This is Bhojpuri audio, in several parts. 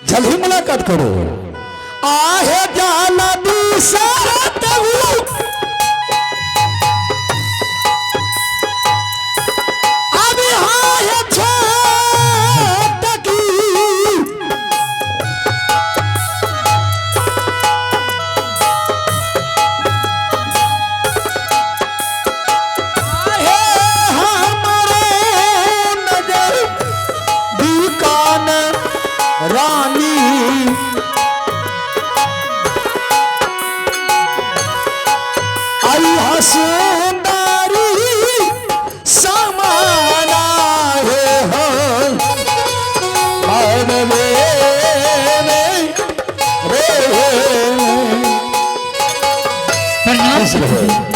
जल्द ही मुलाकात करो। आहे जाना दूसरा तबू अभी हाय छोटकी आहे हमारे नजर बीकान रानी सुंदरी समाना है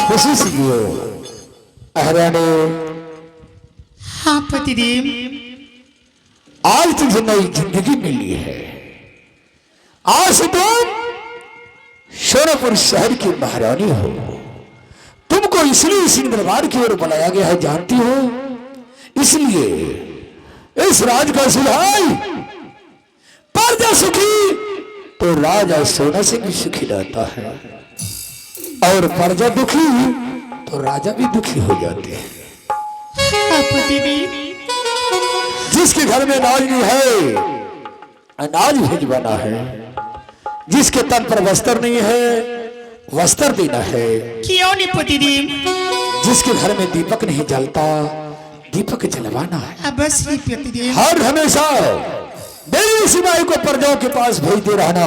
खुशी सीखियो अहराने। हाँ पतिदेव, आज तुझे नई जिंदगी मिली है। आज तुम सोनापुर शहर की महारानी हो। तुमको इसलिए इस दरबार की ओर बुलाया गया है, जानती हो? इसलिए इस राज का सुधार प्रजा सुखी तो राजा सोना सिंह भी सुखी रहता है, और प्रजा दुखी तो राजा भी दुखी हो जाते हैं। हाँ पतिदेव, जिसके घर में अनाज नहीं है अनाज भिजवाना है, जिसके तन पर वस्त्र नहीं है वस्त्र देना है। क्यों नहीं पतिदेव? जिसके घर में दीपक नहीं जलता दीपक जलवाना है। अब बस ही पतिदेव। हर हमेशा मेरी सिपाही को प्रजाओं के पास भेजते रहना।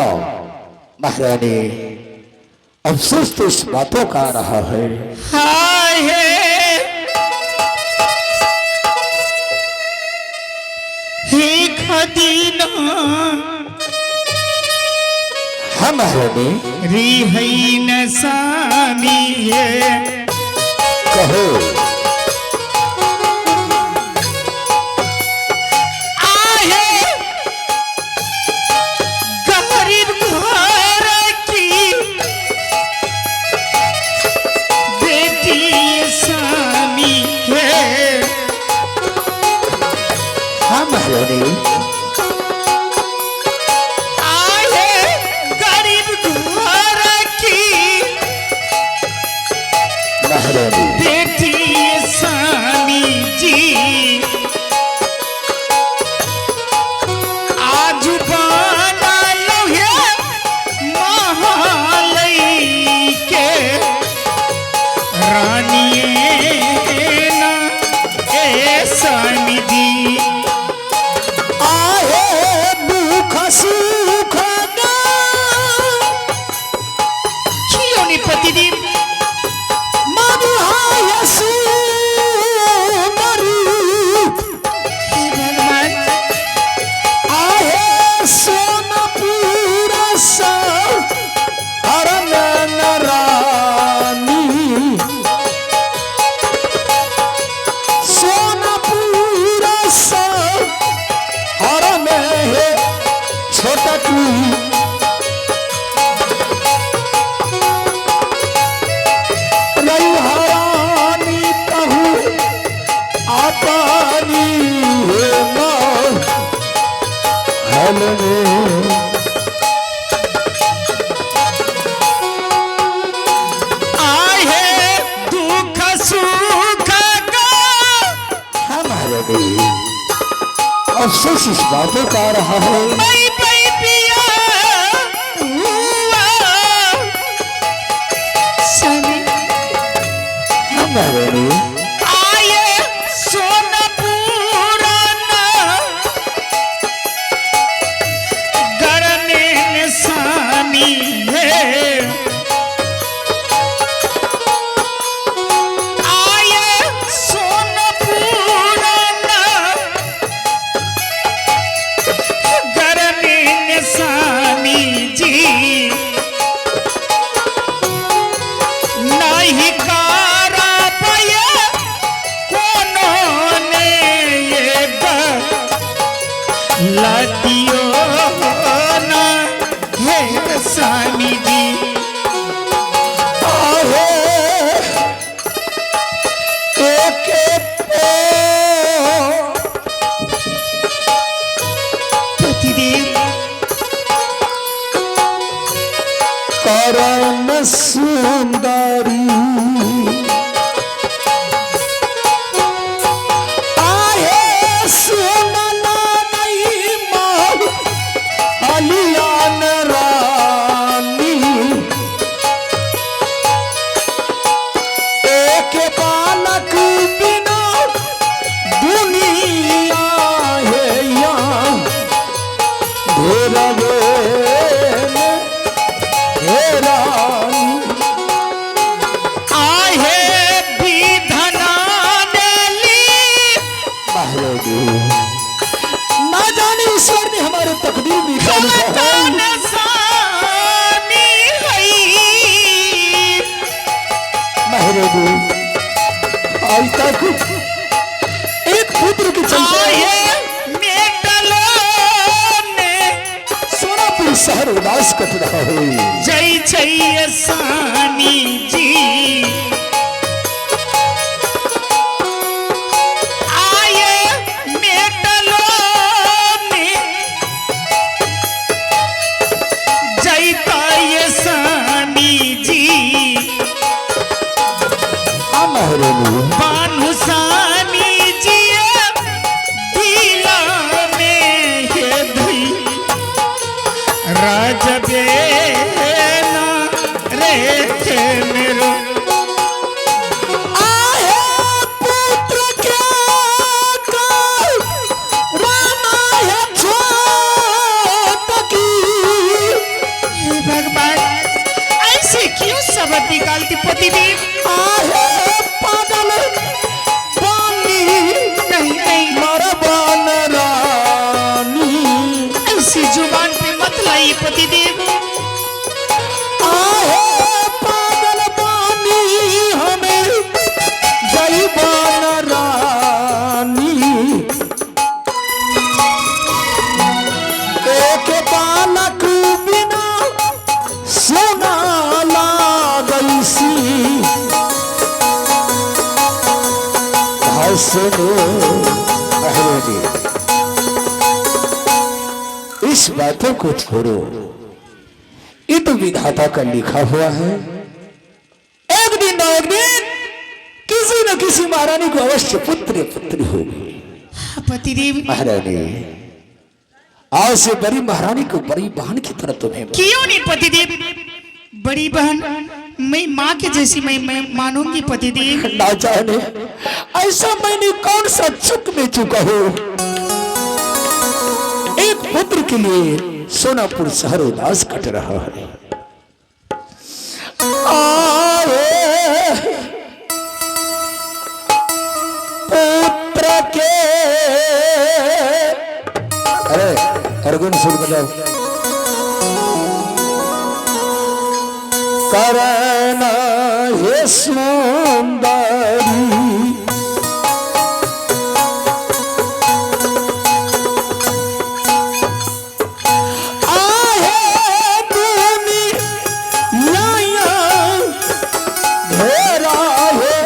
महारानी, अफसोस तो इस बातों का आ रहा है। हाय हे खदीना हम महारानी रिहैन सामी कहो। आहे गरीब घर की बेटी सामी है। हम महारानी बेटी सानी जी आज बना लो महालय के रानी ना ए सानी जी। आहे दुख सुख क्यों नहीं पतिदेव? अफसोस इस बातों का आ रहा है। आये सोनापुर गरने सामी है। आये सोनापुर गरने कलियान रानी एक बालक बिना दुनिया है यहाँ घेरा बेन हे रानी आहे विधना नेली महारानी ना जाने ईश्वर ने हमारे तकदीर में क्या लिखा है नसानी हई महारानी आज तक एक पुत्र के चलते आहे मेटलो ने सोनापुर शहर उदास कट रहा है जय जय सानी जी आये मेटलो ने जय जय सानी जी हाँ महारानी बानुसानी जी दिला में हे धई राजबेना रे मेरो आहे पुत्र के रामा है छोट की हे भगवान ऐसे क्यों शब्द निकालती पतिदेव आहे पागल पानी नहीं नहीं मरबान रानी ऐसी जुबान पे मत लाइए पतिदेव आहे पागल पानी हमें जईबान रानी एक बालक बिना सोना लागैसी हंसने महारानी इस बातों को छोड़ो ये तो विधाता का लिखा हुआ है एक दिन न एक दिन किसी न किसी महारानी को अवश्य पुत्र पुत्री होगी पतिदेव महारानी आज से बड़ी महारानी को बड़ी बहन की तरह तुम्हें क्यों नहीं पतिदेव बड़ी बहन मैं माँ के जैसी मैं मानूंगी पतिदेव ना जाने ऐसा मैंने कौन सा चुक में चुका हूं एक पुत्र के लिए सोनापुर शहर उदास कट रहा है आए पुत्र के अरे अर्गुन सुन बजाओ करना ये सुंदरी आहे दुनिया घेरा है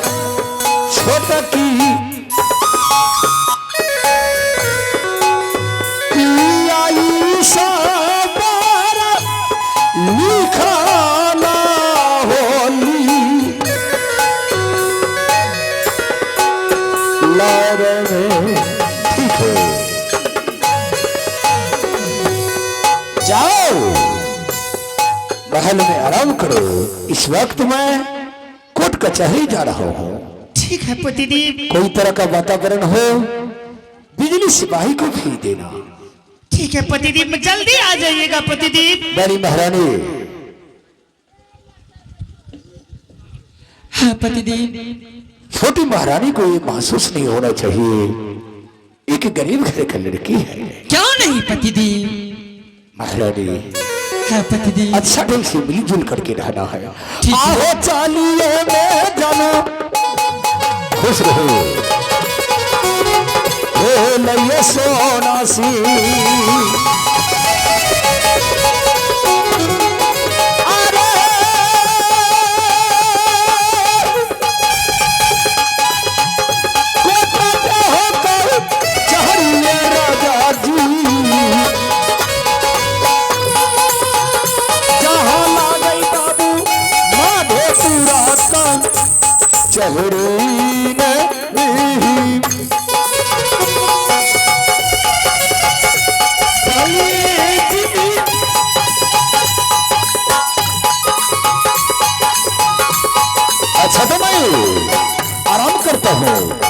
छोटकी आई सबर लिखाना होली लार में ठीक है जाओ महल में आराम करो इस वक्त मैं कोर्ट कचहरी जा रहा हूँ ठीक है पतिदेव कोई तरह का वातावरण हो बिजली सिपाही को भेज देना ठीक है पतिदेव में जल्दी आ जाइएगा पतिदेव बड़ी महारानी हाँ पतिदेव छोटी महारानी को ये महसूस नहीं होना चाहिए एक गरीब घर की लड़की है क्यों नहीं पतिदेव महारानी हाँ पतिदेव अच्छा ढंग से मिलजुल करके रहना है ठीक है। आओ चालिए में जाना खुश रहो हे लइए सोना सी अरे कोटा होकर चढ़िए राजा जी जहाँ लागई बाबू माधोपुरा का चहरी नहीं अच्छा तो मैं आराम करता हूँ।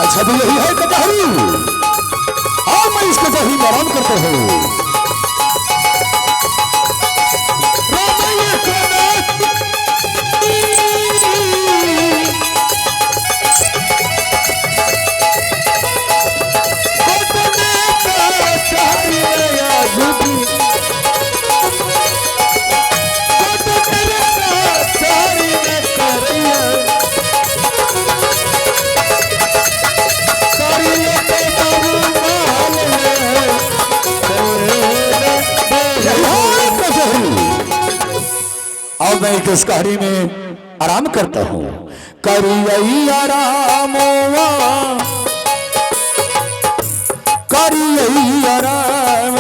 अच्छा तो यही है कचहरी। हाँ मैं इस कचहरी में आराम करता हूँ। अब मैं इस कहानी में आराम करता हूँ। करियई आराम करियई आराम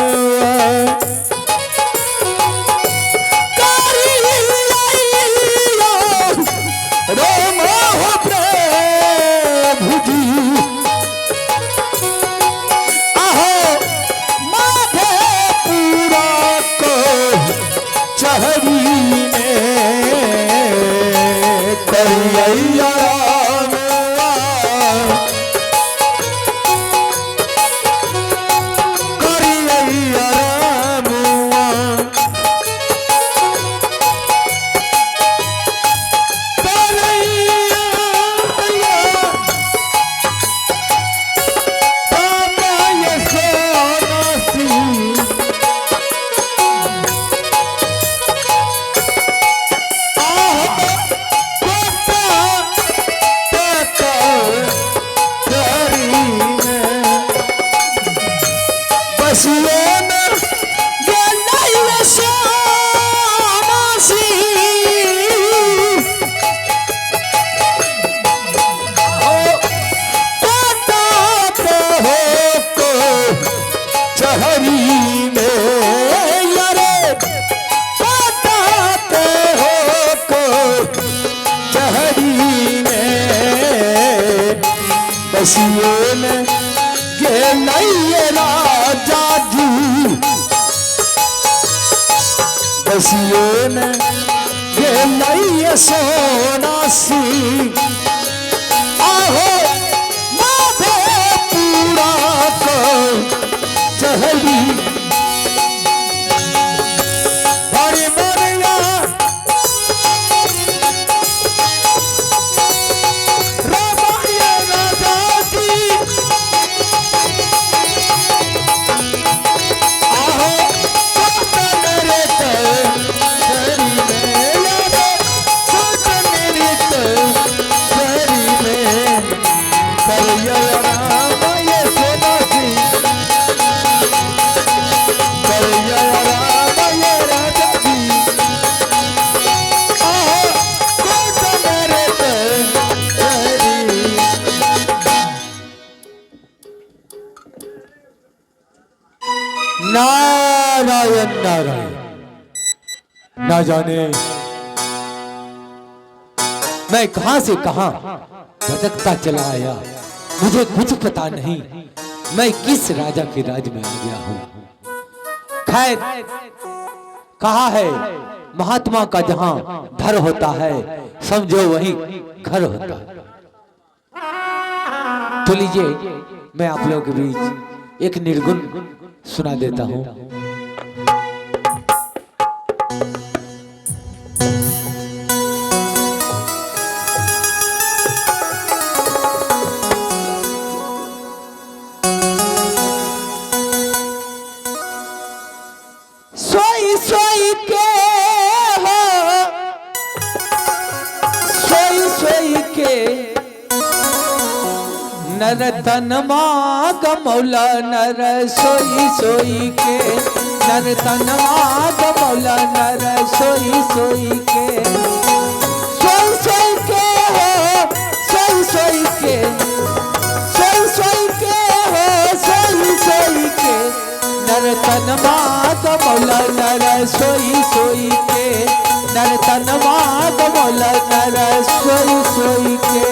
बसियोन के नैये राजा जी बसियोन के नैये सोना सी आहो माथे पूरा को चहली नारायण नारायण। ना जाने मैं कहां से कहां भटकता चला आया, मुझे कुछ पता नहीं मैं किस राजा के राज में आ गया हूं। खैर कहा है महात्मा का जहां धर होता है समझो वही घर होता है। तो लीजिए मैं आप लोगों के बीच एक निर्गुण सुना देता हूं। सोई सोई के हो, सोई सोई के नर तन माग मौला नर सोई सोई के नर तन माग मौला नर सोई सोई के सोई सोई के हो, सोई सोई के सोई सोई के हो, सोई सोई के नर तन माग मौला नर सोई सोई के नर तन माग मौला नर सोई सोई के।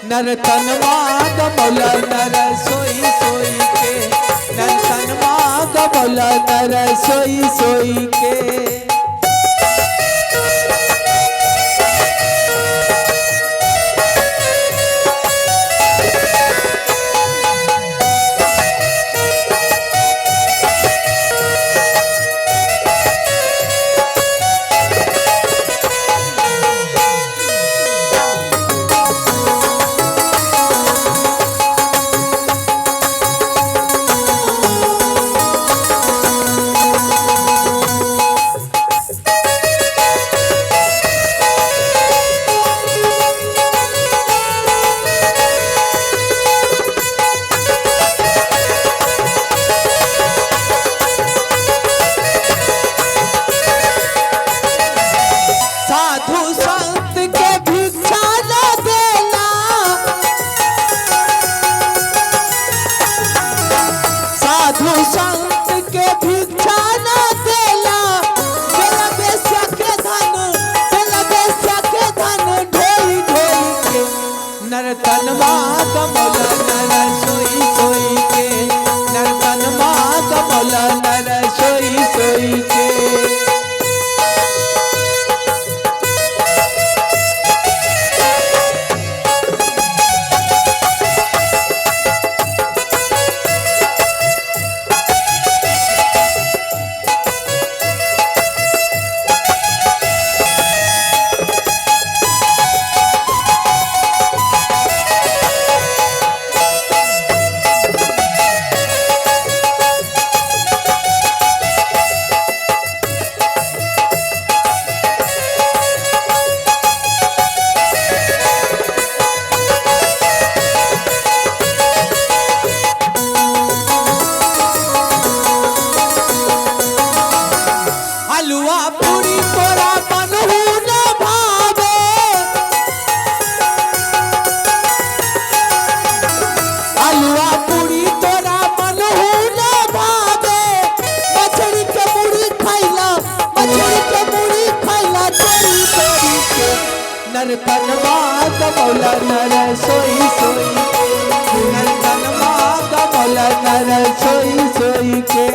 नर तन माग मौला नर सोई सोई के नर तन माग मौला नर सोई सोई के। नर तन माग मौला नर सोई सोई के नर तन माग मौला नर सोई सोई के। नर तन माग मौला नर सोई सोई नर तन माग मौला नर सोई सोई के।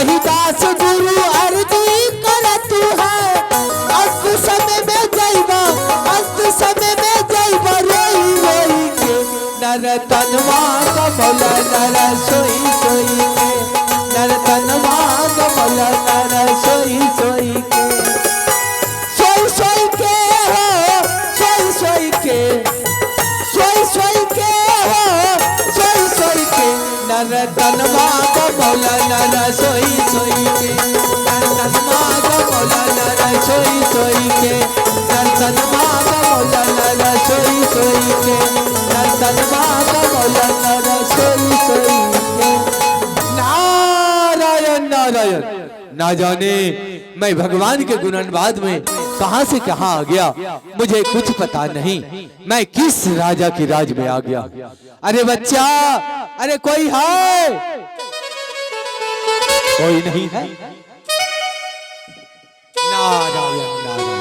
रहीदास गुरु अर्जी कर तू है अंत समय में जइबा अंत समय में जइबा रोई रोई के नर तनवा कमल नर सोई सोई के नर तनवा कमल नर सोई सोई के सोई सोई के हो सोई सोई के सोई सोई के हो सोई सोई के नर तनवा कमल नर सोई सोई के नर तनवा कमल नर सोई सोई के नर तनवा कमल नर सोई सोई के नर तनवा कमल नर सोई सोई के नारायण नारायण। ना जाने मैं भगवान के गुणगान में कहां से कहां आ गया, मुझे कुछ पता नहीं। मैं किस राजा की राज में आ गया। अरे बच्चा, अरे कोई है? कोई नहीं है। नारायण नारायण।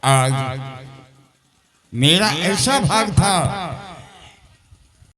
आज मेरा ऐसा भाग था